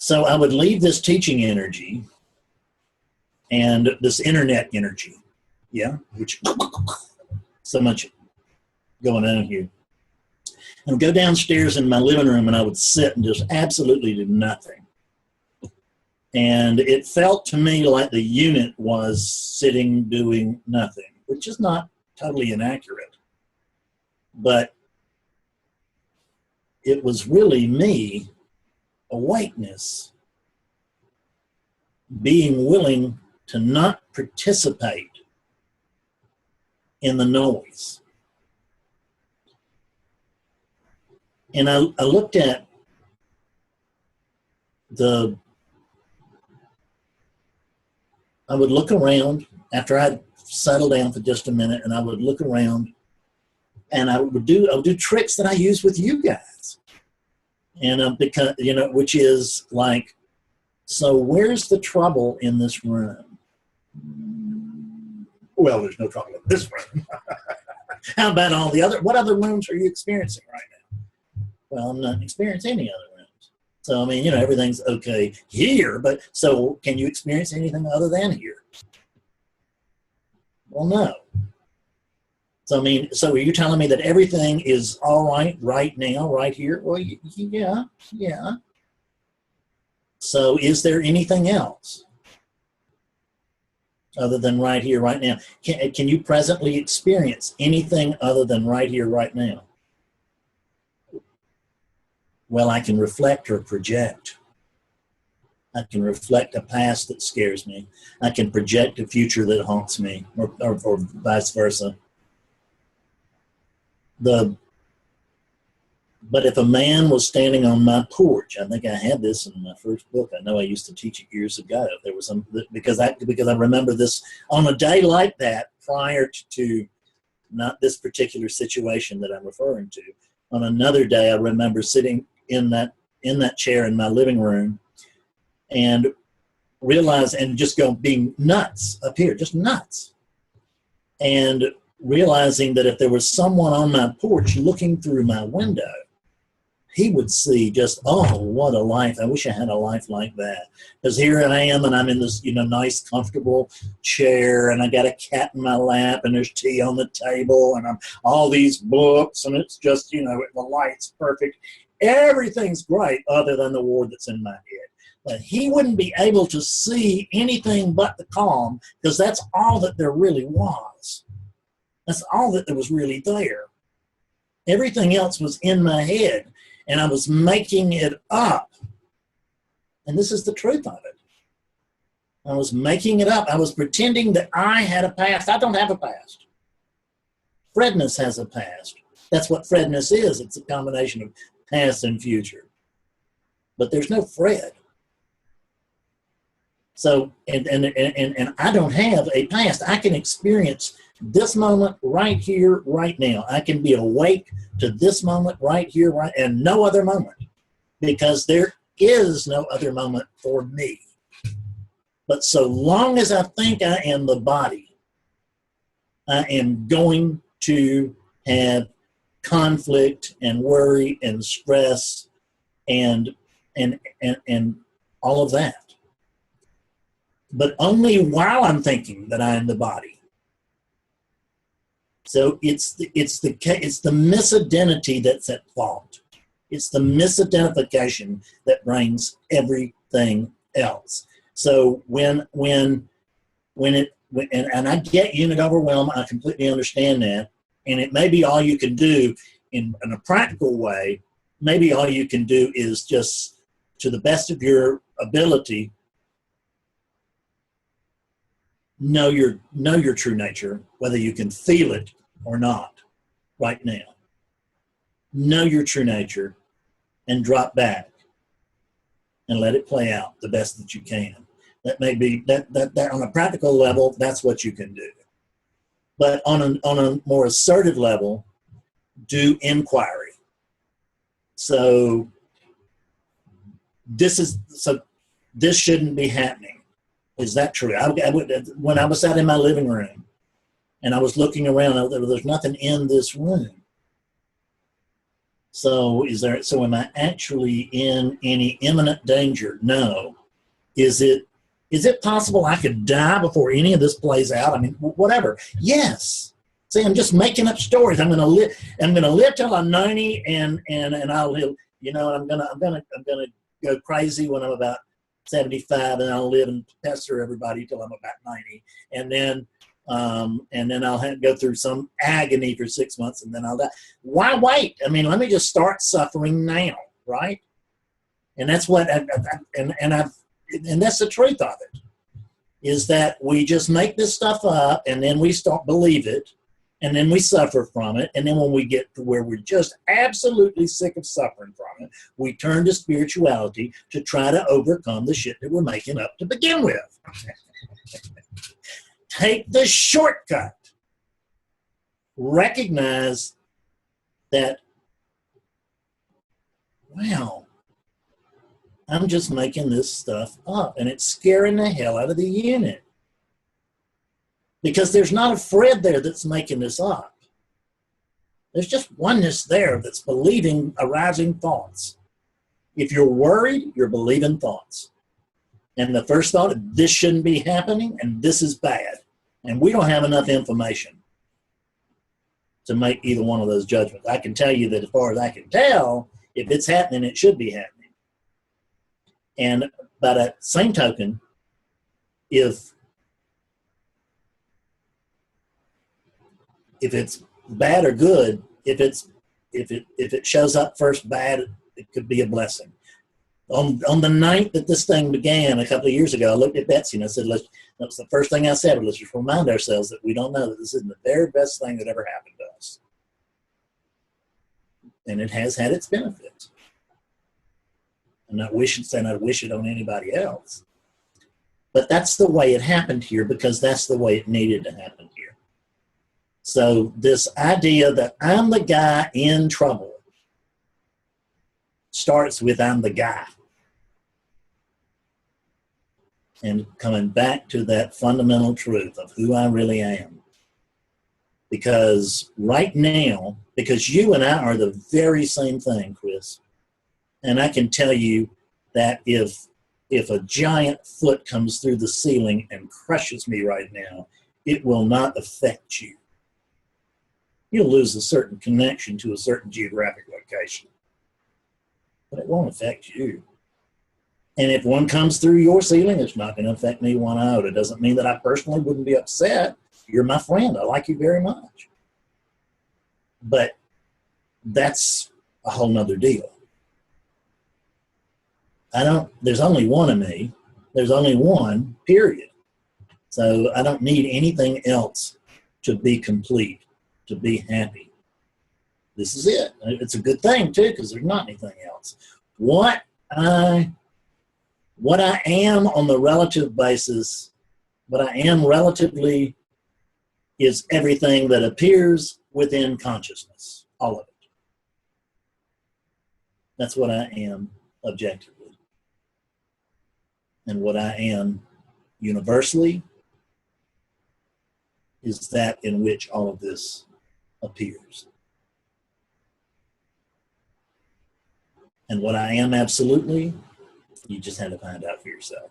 So I would leave this teaching energy and this internet energy, yeah, which so much going on here. I would go downstairs in my living room and I would sit and just absolutely do nothing. And it felt to me like the unit was sitting doing nothing, which is not totally inaccurate. But it was really me, awakeness, being willing to not participate in the noise. And I looked at I would look around after I'd settled down for just a minute, and I would look around and I would do tricks that I use with you guys. And because, you know, which is like, so where's the trouble in this room? Well, there's no trouble in this room. How about all the other, what other rooms are you experiencing right now? Well, I'm not experiencing any other rooms. So, I mean, you know, everything's okay here, but so can you experience anything other than here? Well, no. So, I mean, so are you telling me that everything is all right now, right here? Well, yeah. So is there anything else other than right here, right now? Can you presently experience anything other than right here, right now? Well, I can reflect or project. I can reflect a past that scares me. I can project a future that haunts me, or vice versa. But if a man was standing on my porch, I think I had this in my first book. I know I used to teach it years ago. There was some, because I remember this on a day like that, prior to not this particular situation that I'm referring to. On another day, I remember sitting in that chair in my living room and realize, and just being nuts up here, just nuts, and realizing that if there was someone on my porch looking through my window, he would see just, oh, what a life. I wish I had a life like that. Because here I am, and I'm in this, you know, nice, comfortable chair, and I got a cat in my lap, and there's tea on the table, and I'm all these books, and it's just, you know, the light's perfect. Everything's great other than the war that's in my head. But he wouldn't be able to see anything but the calm, because that's all that there really was. That's all that there was really there. Everything else was in my head, and I was making it up. And this is the truth of it. I was making it up. I was pretending that I had a past. I don't have a past. Fredness has a past. That's what Fredness is. It's a combination of past and future. But there's no Fred. So, and I don't have a past. I can experience this moment right here, right now. I can be awake to this moment right here, right, and no other moment, because there is no other moment for me. But so long as I think I am the body, I am going to have conflict and worry and stress and all of that. But only while I'm thinking that I am the body. So it's the misidentity that's at fault. It's the misidentification that brings everything else. So when I get unit overwhelm, I completely understand that. And it may be all you can do in a practical way. Maybe all you can do is just, to the best of your ability, know your true nature, whether you can feel it or not right now. Know your true nature and drop back and let it play out the best that you can. That may be that on a practical level, that's what you can do. But on a more assertive level, do inquiry. So this shouldn't be happening. Is that true? When I was out in my living room and I was looking around, there's nothing in this room. So am I actually in any imminent danger? No. Is it possible I could die before any of this plays out? I mean, whatever. Yes. See, I'm just making up stories. I'm gonna live till I'm 90, and I'll live. You know, I'm gonna go crazy when I'm about 75, and I'll live and pester everybody till I'm about 90, and then I'll have to go through some agony for 6 months, and then I'll die. Why wait? I mean, let me just start suffering now, right? And that's what, and that's the truth of it, is that we just make this stuff up, and then we start believe it, and then we suffer from it, and then when we get to where we're just absolutely sick of suffering from it, we turn to spirituality to try to overcome the shit that we're making up to begin with. Take the shortcut. Recognize that, wow, I'm just making this stuff up, and it's scaring the hell out of the unit. Because there's not a Fred there that's making this up. There's just oneness there that's believing arising thoughts. If you're worried, you're believing thoughts. And the first thought, this shouldn't be happening, and this is bad. And we don't have enough information to make either one of those judgments. I can tell you that as far as I can tell, if it's happening, it should be happening. And by that same token, if it's bad or good, if it shows up first bad, it could be a blessing. On the night that this thing began a couple of years ago, I looked at Betsy and I said, that was the first thing I said, let's just remind ourselves that we don't know that this isn't the very best thing that ever happened to us. And it has had its benefits. I'm not saying I'd wish it on anybody else. But that's the way it happened here, because that's the way it needed to happen here. So this idea that I'm the guy in trouble starts with I'm the guy. And coming back to that fundamental truth of who I really am. Because right now, because you and I are the very same thing, Chris. And I can tell you that if a giant foot comes through the ceiling and crushes me right now, it will not affect you. You'll lose a certain connection to a certain geographic location, but it won't affect you. And if one comes through your ceiling, it's not going to affect me one iota. It doesn't mean that I personally wouldn't be upset. You're my friend. I like you very much. But that's a whole nother deal. There's only one of me. There's only one, period. So I don't need anything else to be complete, to be happy. This is it. It's a good thing too, because there's not anything else. What I am on the relative basis, what I am relatively is everything that appears within consciousness, all of it. That's what I am objectively. And what I am universally is that in which all of this appears. And what I am absolutely, you just have to find out for yourself.